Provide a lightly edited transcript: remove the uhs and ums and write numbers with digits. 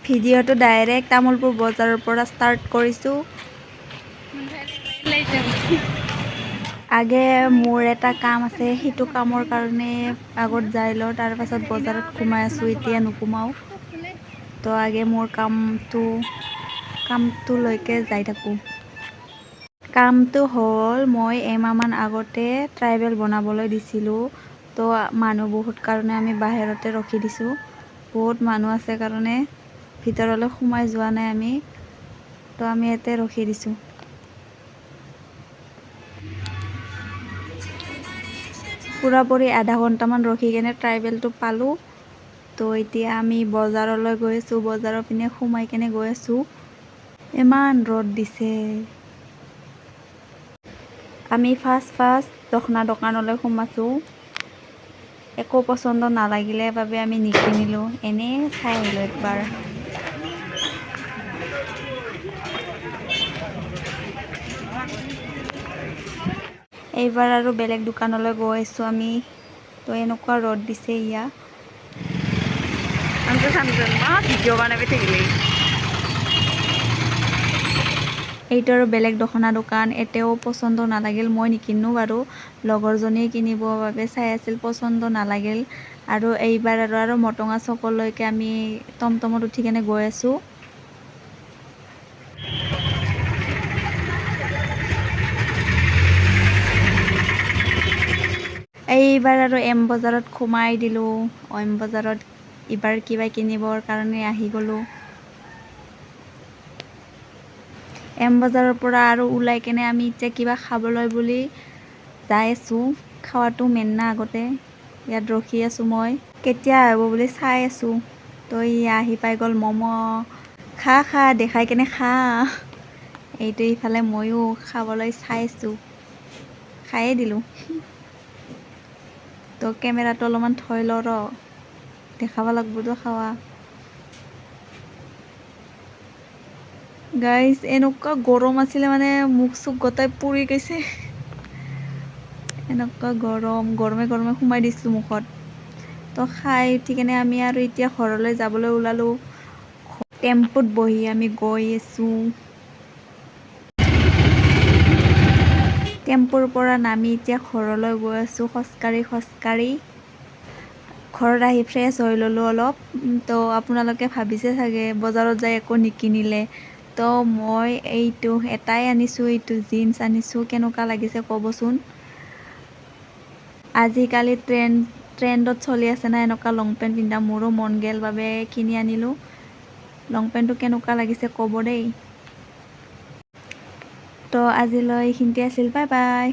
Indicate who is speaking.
Speaker 1: ভিডিঅ'টো ডাইৰেক্ট তামোলপুৰ বজাৰৰ পৰা ষ্টাৰ্ট কৰিছোঁ। আগে মোৰ এটা কাম আছে, সেইটো কামৰ কাৰণে আগত যাই লওঁ, তাৰপাছত বজাৰত সোমাই আছোঁ। এতিয়া নোসোমাওঁ, তো আগে মোৰ কামটোলৈকে যাই থাকোঁ। কামটো হ'ল, মই এমাহমান আগতে ট্ৰাইবেল বনাবলৈ দিছিলোঁ, তো মানুহ বহুত কাৰণে আমি বাহিৰতে ৰখি দিছোঁ। বহুত মানুহ আছে কাৰণে ভিতৰলৈ সোমাই যোৱা নাই আমি, তো আমি ইয়াতে ৰখি দিছোঁ। পুৰাপুৰি আধা ঘণ্টামান ৰখি কেনে ট্ৰাইবেলটো পালোঁ। তো এতিয়া আমি বজাৰলৈ গৈ আছোঁ, বজাৰৰ পিনে সোমাই কেনে গৈ আছোঁ। ইমান ৰ'দ দিছে। আমি ফাৰ্ষ্ট দোকানলৈ সোমাইছোঁ। একো পচন্দ নালাগিলে বাবে আমি নিকিনিলোঁ, এনেই চাই আহিলোঁ একবাৰ। এইবাৰ আৰু বেলেগ দোকানলৈ গৈ আছোঁ আমি। তো এনেকুৱা ৰ'দ দিছে ইয়াত। ভিডিঅ' বনাবি থাকিলে এইটো আৰু বেলেগ দোকান, এতিয়াও পচন্দ নালাগিল, মই নিকিনো বাৰু। লগৰজনীয়ে কিনিবৰ বাবে চাই আছিল, পচন্দ নালাগিল। আৰু এইবাৰ আৰু মটঙা চকলৈকে আমি টমটমত উঠি কেনে গৈ আছোঁ। এইবাৰ আৰু এম বজাৰত সোমাই দিলোঁ। এম বজাৰত এইবাৰ কিবা কিনিবৰ কাৰণে আহি গ'লোঁ। এম বজাৰৰ পৰা আৰু ওলাই কেনে আমি এতিয়া কিবা খাবলৈ বুলি যাই আছোঁ। খাৱাটো মেইন না আগতে, ইয়াত ৰখি আছোঁ মই। কেতিয়া আহিব বুলি চাই আছোঁ। তো ই আহি পাই গ'ল। ম'ম' খা দেখাই কেনে খা। এইটো ইফালে ময়ো খাবলৈ চাই আছোঁ, খায়েই দিলোঁ। তো কেমেৰাটো অলপমান থৈ লওঁ ৰ, দেখাব লাগিবতো খাৱা। গাইজ এনেকুৱা গৰম আছিলে, মানে মুখ চুখ গোটাই পুৰি গৈছে। এনেকুৱা গৰমে সোমাই দিছিলোঁ মুখত। তো খাই উঠি কেনে আমি আৰু এতিয়া ঘৰলৈ যাবলৈ ওলালোঁ। টেম্পুত বহি আমি গৈ আছোঁ। টেম্পুৰ পৰা নামি এতিয়া ঘৰলৈ গৈ আছোঁ খোজকাঢ়ি। ঘৰত আহি ফ্ৰেছ হৈ ল'লোঁ অলপ। তো আপোনালোকে ভাবিছে চাগে বজাৰত যাই একো নিকিনিলে। তো মই এটাই আনিছোঁ, এইটো জিন্স আনিছোঁ। কেনেকুৱা লাগিছে ক'বচোন। আজিকালি ট্ৰেণ্ডত চলি আছে না এনেকুৱা লং পেণ্ট পিন্ধা, মোৰো মন গ'ল বাবে কিনি আনিলোঁ। লং পেণ্টটো কেনেকুৱা লাগিছে ক'ব দেই। তো আজিলৈ এইখিনিতে আছিল, বাই বাই।